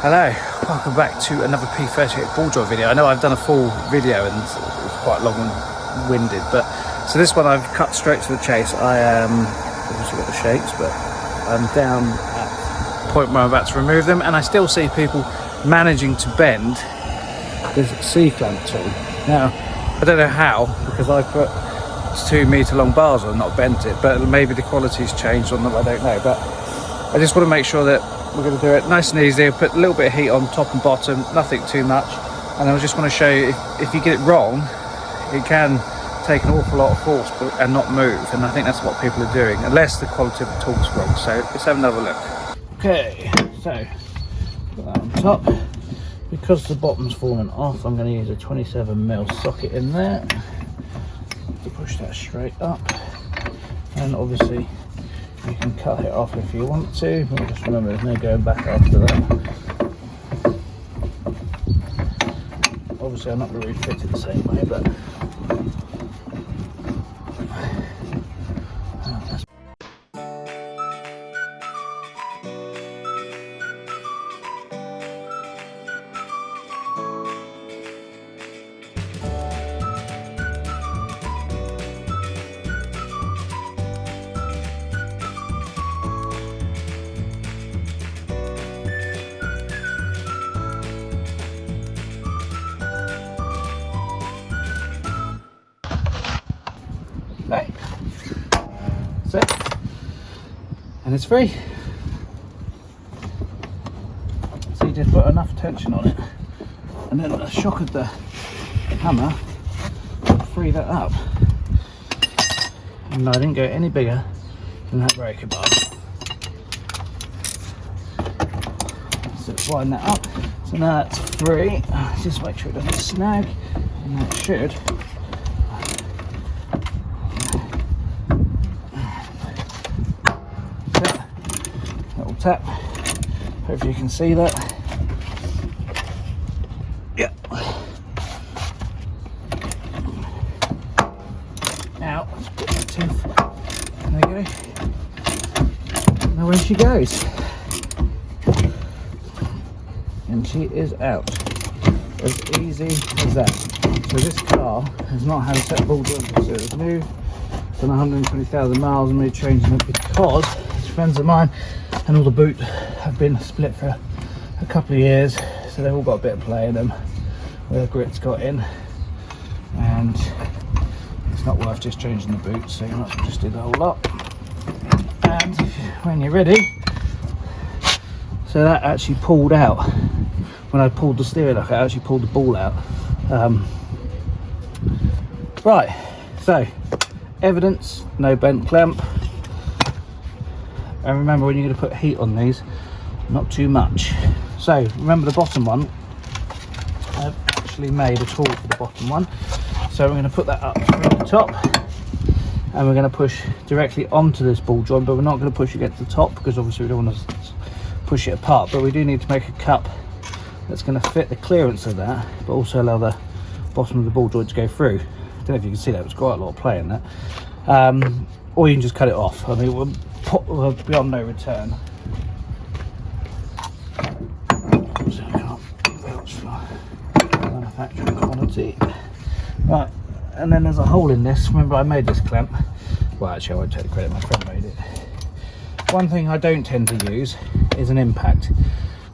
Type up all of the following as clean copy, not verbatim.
Hello, welcome back to another P38 ball joint video. I know I've done a full video and it's quite long and winded, but so this one I've cut straight to the chase. I obviously got the shakes, but I'm down at the point where I'm about to remove them, and I still see people managing to bend this C-clamp tool. Now, I don't know how, because I put 2 metre long bars on and not bent it, but maybe the quality's changed on them, I don't know. But I just want to make sure that we're going to do it nice and easy. Put a little bit of heat on top and bottom, nothing too much. And I just want to show you, if you get it wrong, it can take an awful lot of force and not move. And I think that's what people are doing, unless the quality of the tool's wrong. So let's have another look. Okay, so put that on top. Because the bottom's fallen off, I'm going to use a 27mm socket in there to push that straight up. And obviously you can cut it off if you want to, but just remember there's no going back after that. Obviously I'm not going to refit it the same way, but okay. That's it. And it's free. So you just put enough tension on it, and then the shock of the hammer will free that up. And I didn't go any bigger than that breaker bar. So wind that up. So now that's free. Just make sure it doesn't snag, and that should. Little tap. Hopefully you can see that. Yeah. Now let's put the tooth. There we go. Now where she goes. And she is out. As easy as that. So this car has not had a set ball joint since it was new. It's done 120,000 miles and we're changing it because friends of mine and all the boot have been split for a couple of years, so they've all got a bit of play in them where the grit's got in, and it's not worth just changing the boot, so you might as well just do the whole lot. And when you're ready, so that actually pulled out when I pulled the steering lock. I actually pulled the ball out. Right, so evidence, no bent clamp. And remember, when you're going to put heat on these, not too much. So remember the bottom one, I've actually made a tool for the bottom one. So we're going to put that up from the top, and we're going to push directly onto this ball joint, but we're not going to push against the top because obviously we don't want to push it apart, but we do need to make a cup that's going to fit the clearance of that, but also allow the bottom of the ball joint to go through. I don't know if you can see that, there's quite a lot of play in that. Or you can just cut it off. I mean, we're beyond no return. So I can't vouch for manufacturing quality. Right, and then there's a hole in this. Remember, I made this clamp. Well, actually, I won't take the credit, my friend made it. One thing I don't tend to use is an impact,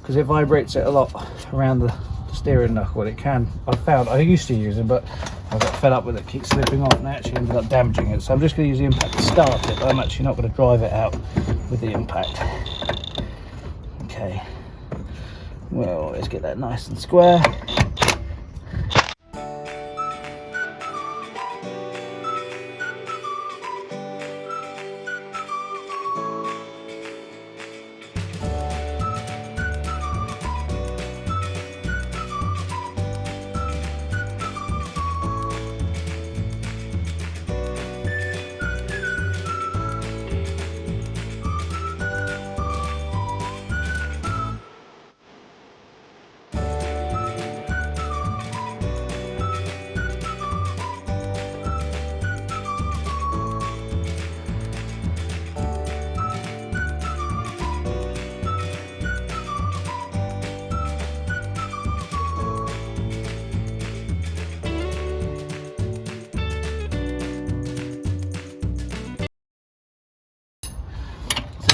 because it vibrates it a lot around the steering knuckle. It can, I found, I used to use it, but I got fed up with it, keep slipping off, and I actually ended up damaging it. So I'm just going to use the impact to start it, but I'm actually not going to drive it out with the impact. Okay, well, let's get that nice and square.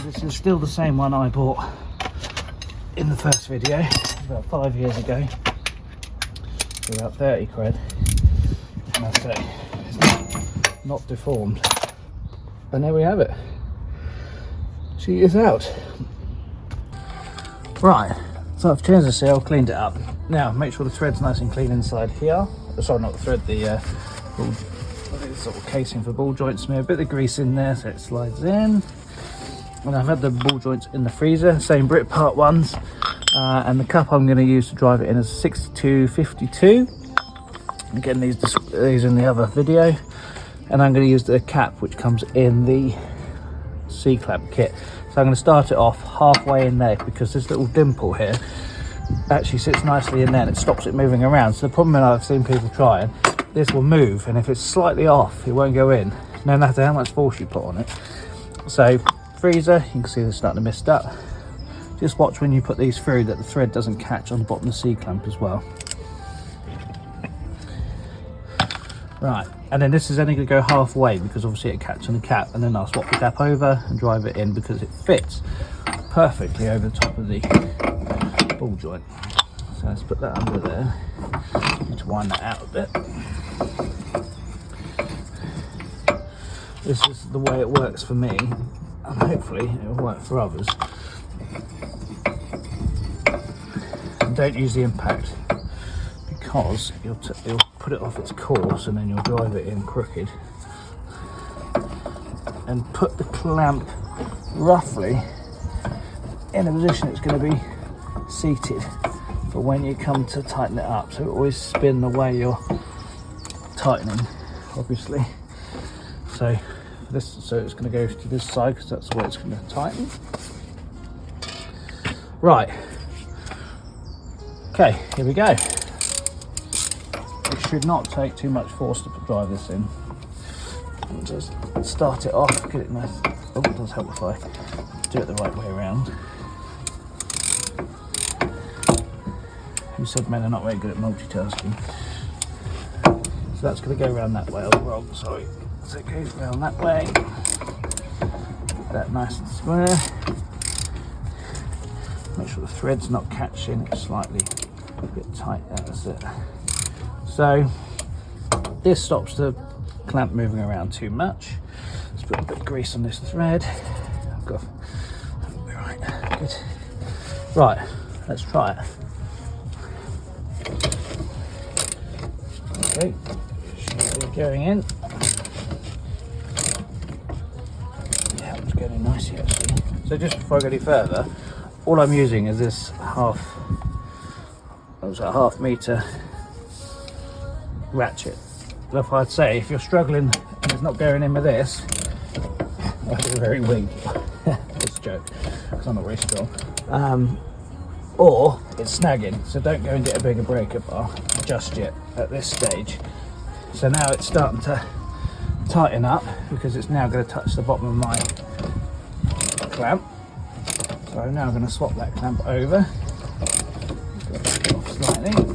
this is still the same one I bought in the first video about 5 years ago for about 30 quid. And I say it's not deformed. And there we have it. She is out. Right, so I've changed the seal, cleaned it up. Now make sure the thread's nice and clean inside here. Sorry, not the thread, the sort of casing for ball joint smear. A bit of grease in there so it slides in. And I've had the ball joints in the freezer, same Brit Part ones. And the cup I'm going to use to drive it in is 6252. Again, these in the other video. And I'm going to use the cap which comes in the C-clamp kit. So I'm going to start it off halfway in there because this little dimple here actually sits nicely in there and it stops it moving around. So the problem that I've seen people trying, this will move, and if it's slightly off it won't go in, no matter how much force you put on it. So freezer, you can see they're starting to mist up. Just watch when you put these through that the thread doesn't catch on the bottom of the C-clamp as well. Right, and then this is only going to go halfway because obviously it catches on the cap, and then I'll swap the cap over and drive it in because it fits perfectly over the top of the ball joint. So let's put that under there. Need to wind that out a bit. This is the way it works for me, and hopefully it will work for others. And don't use the impact because you'll put it off its course and then you'll drive it in crooked. And put the clamp roughly in a position it's going to be seated for when you come to tighten it up. So always spin the way you're tightening, obviously. So it's going to go to this side because that's where it's going to tighten. Right. Okay, here we go. It should not take too much force to drive this in. And just start it off, get it nice. Oh, it does help if I do it the right way around. Who said men are not very good at multitasking? So that's going to go around that way. I was wrong, sorry. So it goes around that way. Get that nice and square. Make sure the thread's not catching, it's slightly a bit tight. That's it. So this stops the clamp moving around too much. Let's put a bit of grease on this thread. I've got right, good. Right, let's try it. Okay, going in. Yeah, it's going nicely actually. So just before I go any further, all I'm using is this half meter ratchet. If I'd say if you're struggling and it's not going in with this, that's very weak. It's a joke because I'm not very strong. Or it's snagging, so don't go and get a bigger breaker bar just yet at this stage. So now it's starting to tighten up because it's now going to touch the bottom of my clamp. So I'm now going to swap that clamp over. Back it off slightly.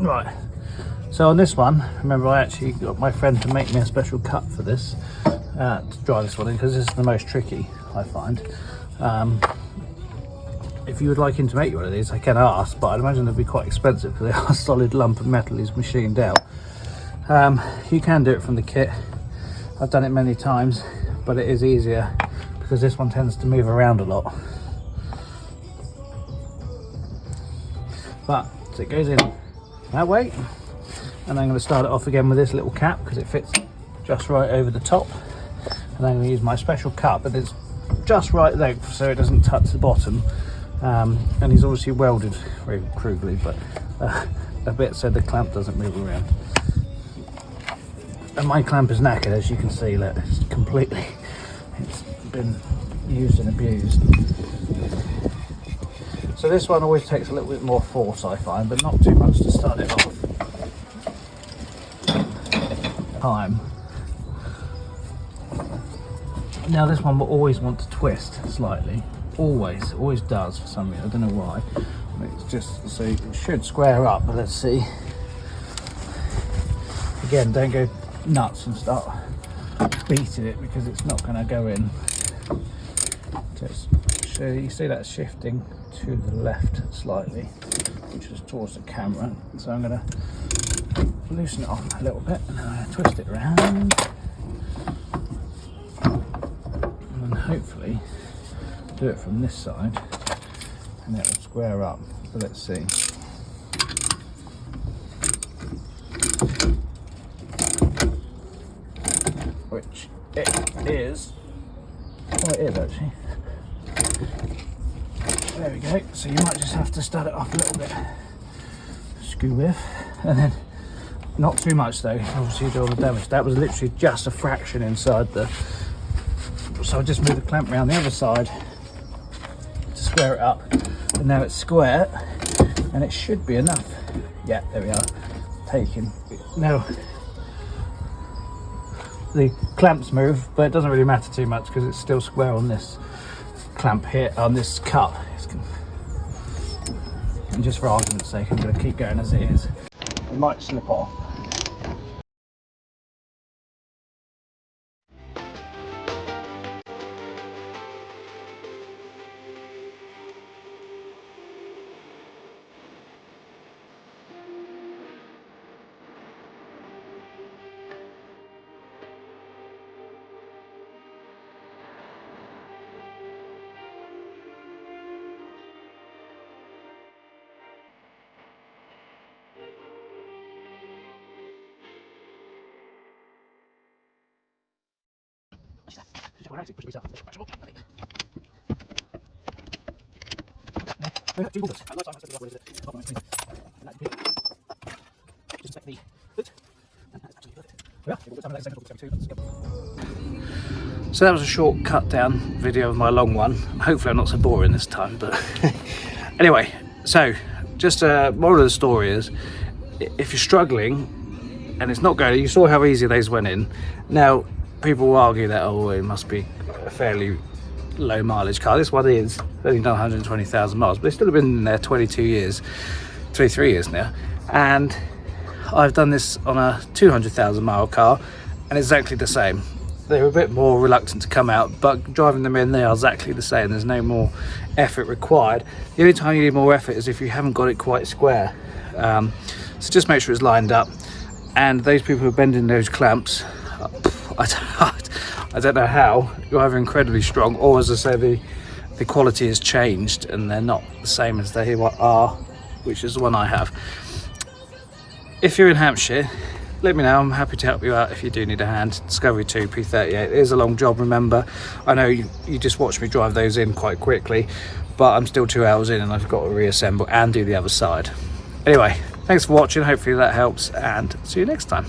Right, so on this one, remember I actually got my friend to make me a special cut for this, to drive this one in, because this is the most tricky, I find. If you would like him to make you one of these, I can ask, but I'd imagine they'd be quite expensive because they are a solid lump of metal he's machined out. You can do it from the kit. I've done it many times, but it is easier because this one tends to move around a lot. But so it goes in that way, And I'm going to start it off again with this little cap because it fits just right over the top. And I'm going to use my special cut, but it's just right length so it doesn't touch the bottom. And he's obviously welded very crudely, but a bit so the clamp doesn't move around. And my clamp is knackered, as you can see. Look, it's completely, it's been used and abused. So this one always takes a little bit more force, I find, but not too much to start it off. Time. Now this one will always want to twist slightly. Always does for some reason. I don't know why. It's just so it should square up, but let's see. Again, don't go nuts and start beating it because it's not going to go in. Just so you see that shifting to the left slightly, which is towards the camera. So I'm going to loosen it off a little bit and then I'm going to twist it around, and then hopefully do it from this side and it will square up. So let's see. Which it is. Oh, it is actually. There we go. So you might just have to start it off a little bit. Screw with, and then not too much though. Obviously you do all the damage. That was literally just a fraction inside the. So I'll just move the clamp around the other side to square it up, and now it's square, and it should be enough. Yeah, there we are. Taken. Now the clamps move, but it doesn't really matter too much because it's still square on this clamp here, on this cup. And just for argument's sake, I'm going to keep going as it is. It might slip off. So that was a short cut down video of my long one. Hopefully I'm not so boring this time, but anyway, so just a moral of the story is, if you're struggling and it's not going, you saw how easy those went in. Now people will argue that, oh, it must be a fairly low mileage car. This one is only done 120,000 miles, but it's still been in there 22 years, 23 years now. And I've done this on a 200,000 mile car and exactly the same. They're a bit more reluctant to come out, but driving them in, they are exactly the same. There's no more effort required. The only time you need more effort is if you haven't got it quite square. So just make sure it's lined up. And those people who are bending those clamps, I don't know how. You're either incredibly strong, or as I say, the quality has changed and they're not the same as they are, which is the one I have. If you're in Hampshire, let me know. I'm happy to help you out if you do need a hand. Discovery 2 P38. It is a long job, remember. I know you just watched me drive those in quite quickly, but I'm still 2 hours in and I've got to reassemble and do the other side. Anyway, thanks for watching. Hopefully that helps, and see you next time.